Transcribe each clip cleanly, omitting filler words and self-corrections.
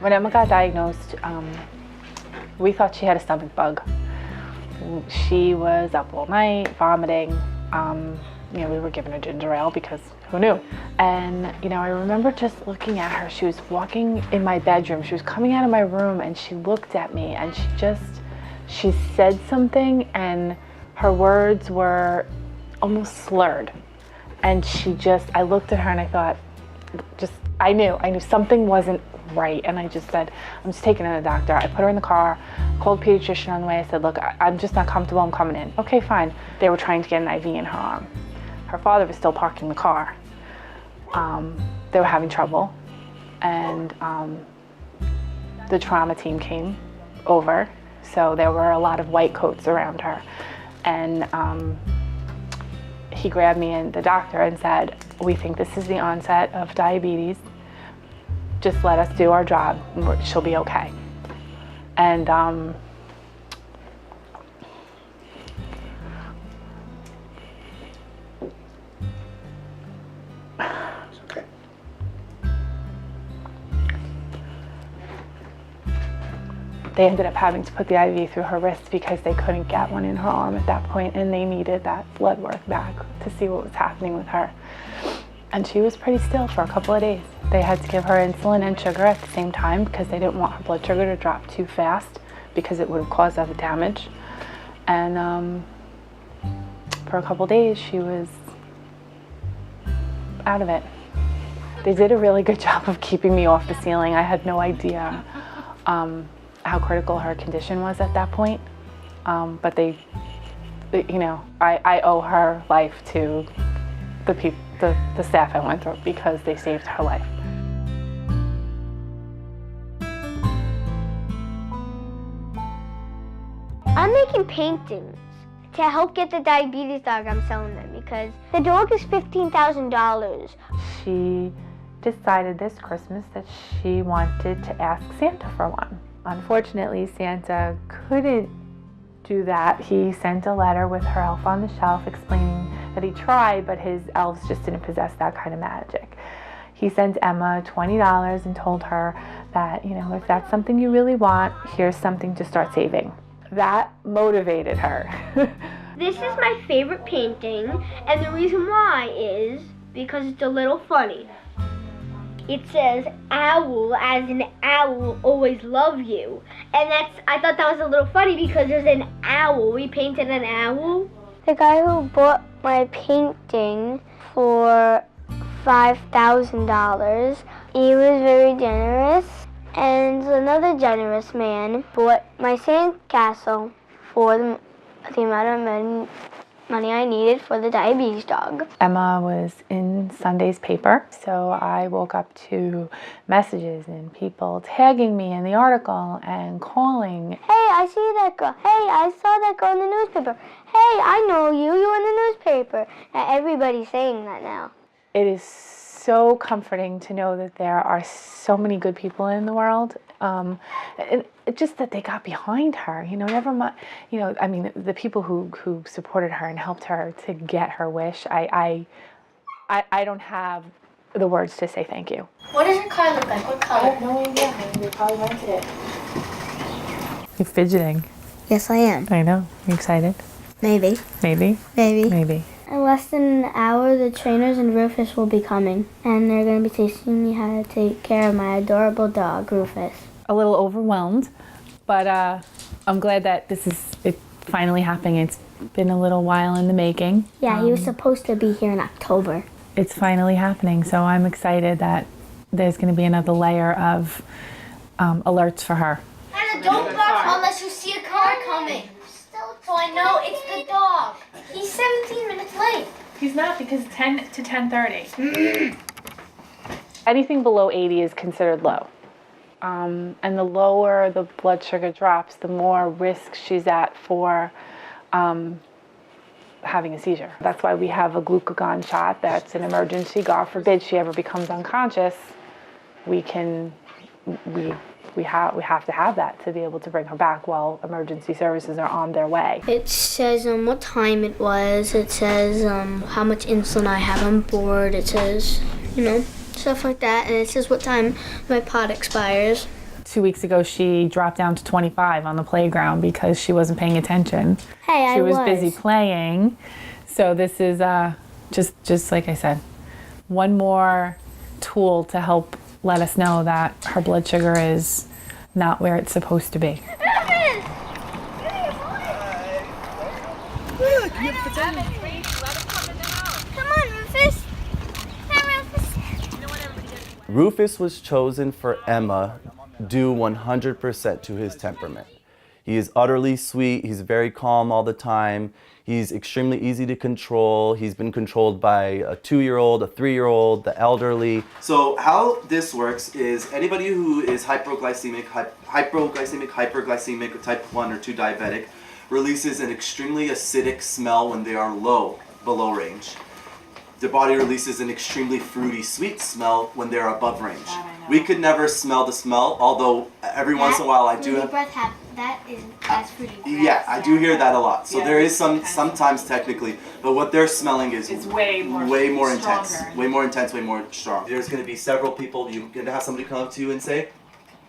When Emma got diagnosed, we thought she had a stomach bug. She was up all night, vomiting. We were giving her ginger ale because who knew? And, I remember just looking at her. She was walking in my bedroom. She was coming out of my room and she looked at me and she said something and her words were almost slurred. And I looked at her and I thought, I knew something wasn't right. And I just said, I'm just taking her to the doctor. I put her in the car, called a pediatrician on the way. I said, look, I'm just not comfortable. I'm coming in. Okay, fine. They were trying to get an IV in her arm. Her father was still parking the car. They were having trouble. And the trauma team came over. So there were a lot of white coats around her. And he grabbed me and the doctor and said, we think this is the onset of diabetes. Just let us do our job. She'll be okay. And It's okay. they ended up having to put the IV through her wrist because they couldn't get one in her arm at that point, and they needed that blood work back to see what was happening with her. And she was pretty still for a couple of days. They had to give her insulin and sugar at the same time because they didn't want her blood sugar to drop too fast because it would have caused other damage. And for a couple of days, she was out of it. They did a really good job of keeping me off the ceiling. I had no idea how critical her condition was at that point. But I owe her life to the staff I went through because they saved her life. I'm making paintings to help get the diabetes dog. I'm selling them because the dog is $15,000. She decided this Christmas that she wanted to ask Santa for one. Unfortunately, Santa couldn't do that. He sent a letter with her elf on the shelf explaining that he tried, but his elves just didn't possess that kind of magic. He sent Emma $20 and told her that, if that's something you really want, here's something to start saving. That motivated her. This is my favorite painting, and the reason why is because it's a little funny. It says, owl, as in owl, always love you. And I thought that was a little funny because there's an owl. We painted an owl. The guy who bought my painting for $5,000, he was very generous. And another generous man bought my sandcastle for the amount of money I needed for the diabetes dog. Emma was in Sunday's paper, so I woke up to messages and people tagging me in the article and calling. Hey, I see that girl. Hey, I saw that girl in the newspaper. Hey, I know you. You're in the newspaper. And everybody's saying that now. It is so comforting to know that there are so many good people in the world. And just that they got behind her, never mind, the people who supported her and helped her to get her wish. I don't have the words to say thank you. What does your car look like? What color? I have no idea. They probably rented it. You're fidgeting. Yes, I am. I know. You excited? Maybe. Maybe? Maybe. Maybe. In less than an hour, the trainers and Rufus will be coming, and they're going to be teaching me how to take care of my adorable dog, Rufus. A little overwhelmed, but I'm glad that it's finally happening. It's been a little while in the making. Yeah, he was supposed to be here in October. It's finally happening, so I'm excited that there's going to be another layer of alerts for her. Hannah, don't bark unless you see a car coming. So I know it's the dog. He's 17 minutes late. He's not, because it's 10 to 10:30. Anything below 80 is considered low. And the lower the blood sugar drops, the more risk she's at for having a seizure. That's why we have a glucagon shot that's an emergency. God forbid she ever becomes unconscious. We have to have that to be able to bring her back while emergency services are on their way. It says what time it was. It says how much insulin I have on board. It says, stuff like that, and it says what time my pot expires. 2 weeks ago, she dropped down to 25 on the playground because she wasn't paying attention. Hey, She was busy playing. So this is just like I said, one more tool to help let us know that her blood sugar is not where it's supposed to be. Come on, Rufus. Rufus was chosen for Emma due 100% to his temperament. He is utterly sweet, he's very calm all the time, he's extremely easy to control, he's been controlled by a 2-year-old, a 3-year-old, the elderly. So how this works is anybody who is hypoglycemic, hyperglycemic, type 1 or 2 diabetic, releases an extremely acidic smell when they are low, below range. Their body releases an extremely fruity, sweet smell when they're above range. We could never smell the smell, although every once in a while I do have... That's fruity breath. Yeah, I do hear that a lot. So there is sometimes technically, but what they're smelling is way more intense. stronger. Way more intense, way more strong. There's going to be several people, you're going to have somebody come up to you and say,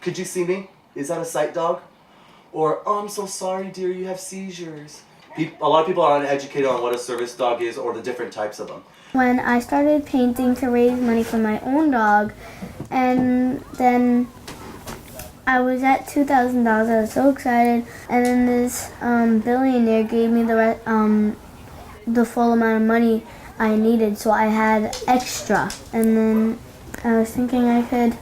"Could you see me? Is that a sight dog?" Or, "Oh, I'm so sorry, dear, you have seizures." A lot of people are uneducated on what a service dog is or the different types of them. When I started painting to raise money for my own dog, and then I was at $2,000. I was so excited, and then this billionaire gave me the full amount of money I needed, so I had extra. And then I was thinking I could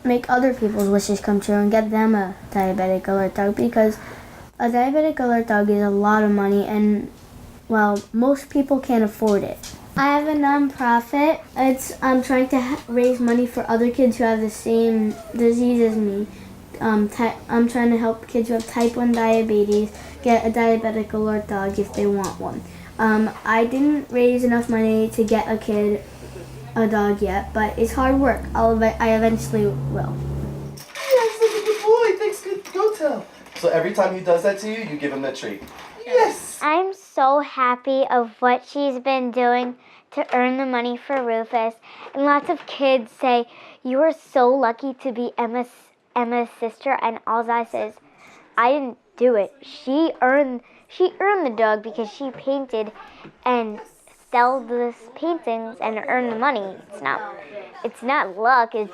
make other people's wishes come true and get them a diabetic alert dog, because a diabetic alert dog is a lot of money, and well, most people can't afford it. I have a nonprofit. I'm trying to raise money for other kids who have the same disease as me. I'm trying to help kids who have type 1 diabetes get a diabetic alert dog if they want one. I didn't raise enough money to get a kid a dog yet, but it's hard work. I eventually will. Yes, that's a good boy. Thanks, good. Go tell. So every time he does that to you, you give him a treat. Yes. I'm so happy of what she's been doing to earn the money for Rufus. And lots of kids say, "You are so lucky to be Emma's sister." And all I say is, I didn't do it. She earned the dog because she painted and sell these paintings and earn the money. It's not luck, it's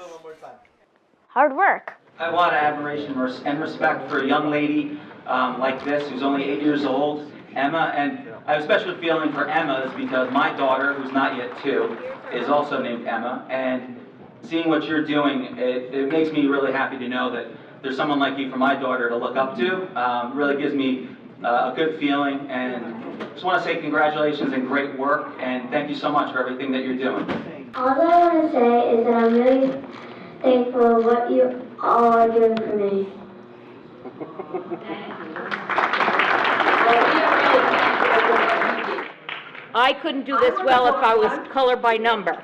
hard work. I have a lot of admiration and respect for a young lady like this, who's only 8 years old, Emma, and I have a special feeling for Emma is because my daughter, who's not yet 2, is also named Emma, and seeing what you're doing, it makes me really happy to know that there's someone like you for my daughter to look up to. Really gives me a good feeling, and just want to say congratulations and great work, and thank you so much for everything that you're doing. All that I want to say is that I'm really thankful for what you all are doing for me. I couldn't do this well if I was color by number.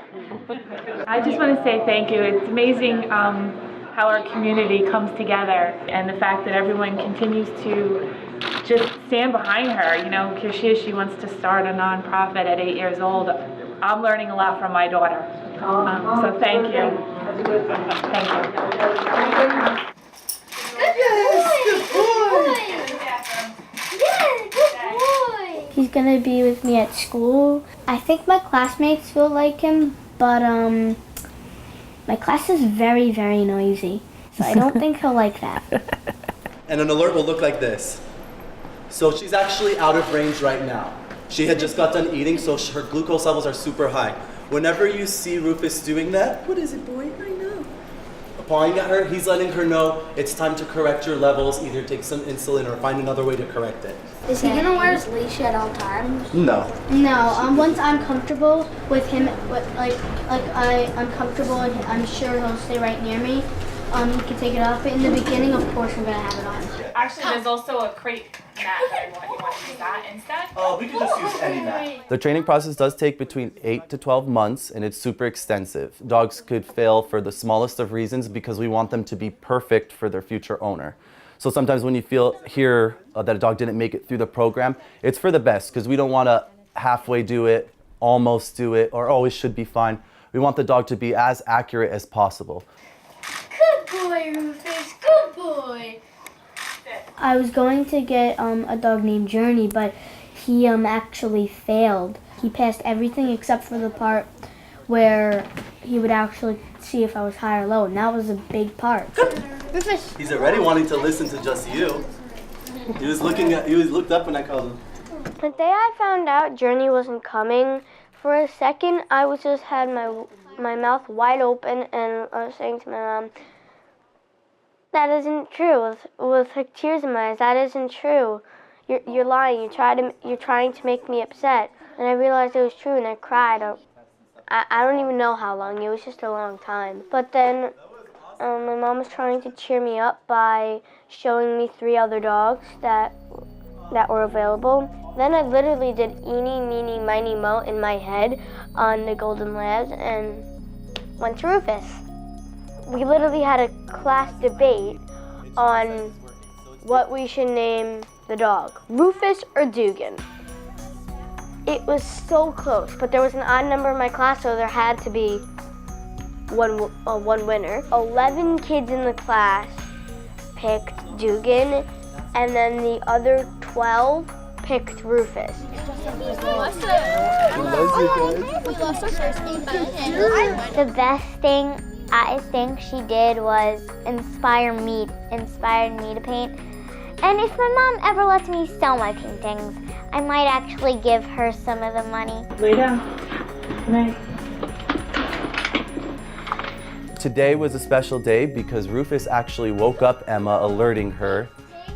I just want to say thank you. It's amazing how our community comes together, and the fact that everyone continues to just stand behind her. You know, here she wants to start a nonprofit at 8 years old. I'm learning a lot from my daughter. So thank you. Thank you. He's gonna be with me at school. I think my classmates will like him, but my class is very, very noisy, so I don't think he'll like that. And an alert will look like this. So she's actually out of range right now. She had just got done eating, so her glucose levels are super high. Whenever you see Rufus doing that, what is it, boy? I know. Pawing at her, he's letting her know it's time to correct your levels, either take some insulin or find another way to correct it. Is he gonna wear his leash at all times? No. No. Once I'm comfortable with him, I'm comfortable and I'm sure he'll stay right near me. He can take it off. But in the beginning, of course, we're gonna have it on. Actually, there's also a crate mat that I want. You want to use that instead? We could just use any mat. The training process does take between 8 to 12 months, and it's super extensive. Dogs could fail for the smallest of reasons because we want them to be perfect for their future owner. So sometimes when you hear that a dog didn't make it through the program, it's for the best, because we don't want to halfway do it, almost do it, or oh, it should be fine. We want the dog to be as accurate as possible. Good boy, Rufus. Good boy. I was going to get a dog named Journey, but he actually failed. He passed everything except for the part where he would actually see if I was high or low, and that was a big part. Rufus. He's already wanting to listen to just you. He looked up when I called him. The day I found out Journey wasn't coming, for a second I was just had my mouth wide open, and I was saying to my mom, "That isn't true." With like tears in my eyes, "That isn't true. You're lying. You're trying to make me upset." And I realized it was true, and I cried. I don't even know how long. It was just a long time. But then my mom was trying to cheer me up by showing me 3 other dogs that were available. Then I literally did eeny, meeny, miny, mo in my head on the Golden Labs and went to Rufus. We literally had a class debate on what we should name the dog, Rufus or Dugan. It was so close, but there was an odd number in my class, so there had to be one winner. 11 kids in the class picked Dugan, and then the other 12 picked Rufus. The best thing I think she did was inspired me to paint. And if my mom ever lets me sell my paintings, I might actually give her some of the money. Lay down. Good night. Today was a special day because Rufus actually woke up Emma, alerting her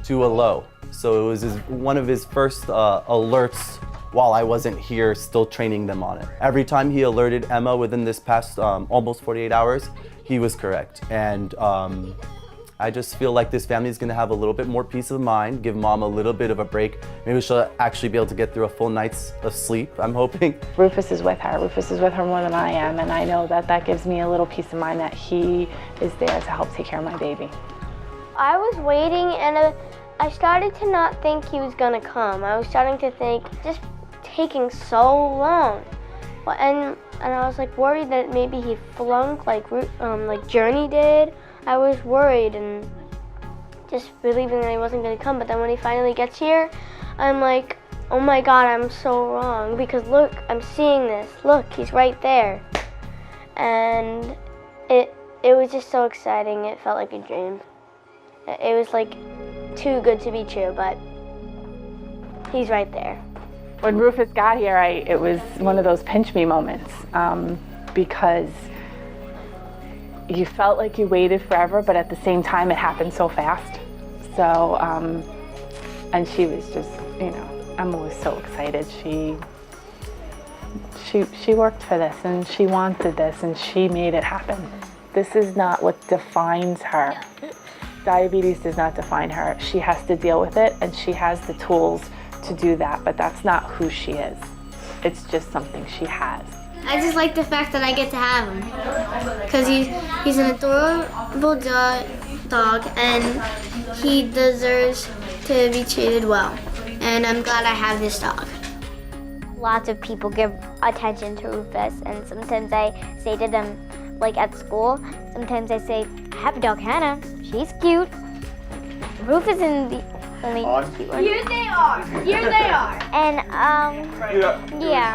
to a low. So it was one of his first alerts while I wasn't here still training them on it. Every time he alerted Emma within this past almost 48 hours, he was correct. And I just feel like this family is gonna have a little bit more peace of mind, give mom a little bit of a break. Maybe she'll actually be able to get through a full night's of sleep, I'm hoping. Rufus is with her. Rufus is with her more than I am, and I know that gives me a little peace of mind that he is there to help take care of my baby. I was waiting, and I started to not think he was gonna come. I was starting to think, just taking so long. And I was like worried that maybe he flunked like Journey did. I was worried and just believing that he wasn't gonna come. But then when he finally gets here, I'm like, oh my God, I'm so wrong. Because look, I'm seeing this. Look, he's right there. And it was just so exciting. It felt like a dream. It was like too good to be true, but he's right there. When Rufus got here, it was one of those pinch me moments because you felt like you waited forever, but at the same time it happened so fast. So, and she was just, Emma was so excited. She worked for this, and she wanted this, and she made it happen. This is not what defines her. Diabetes does not define her. She has to deal with it, and she has the tools to do that, but that's not who she is. It's just something she has. I just like the fact that I get to have him, because he's an adorable dog, and he deserves to be treated well, and I'm glad I have this dog. Lots of people give attention to Rufus, and sometimes I say to them, like at school, sometimes I say, I have a dog, Hannah. She's cute. Rufus isn't the only cute one. Here they are. And, yeah.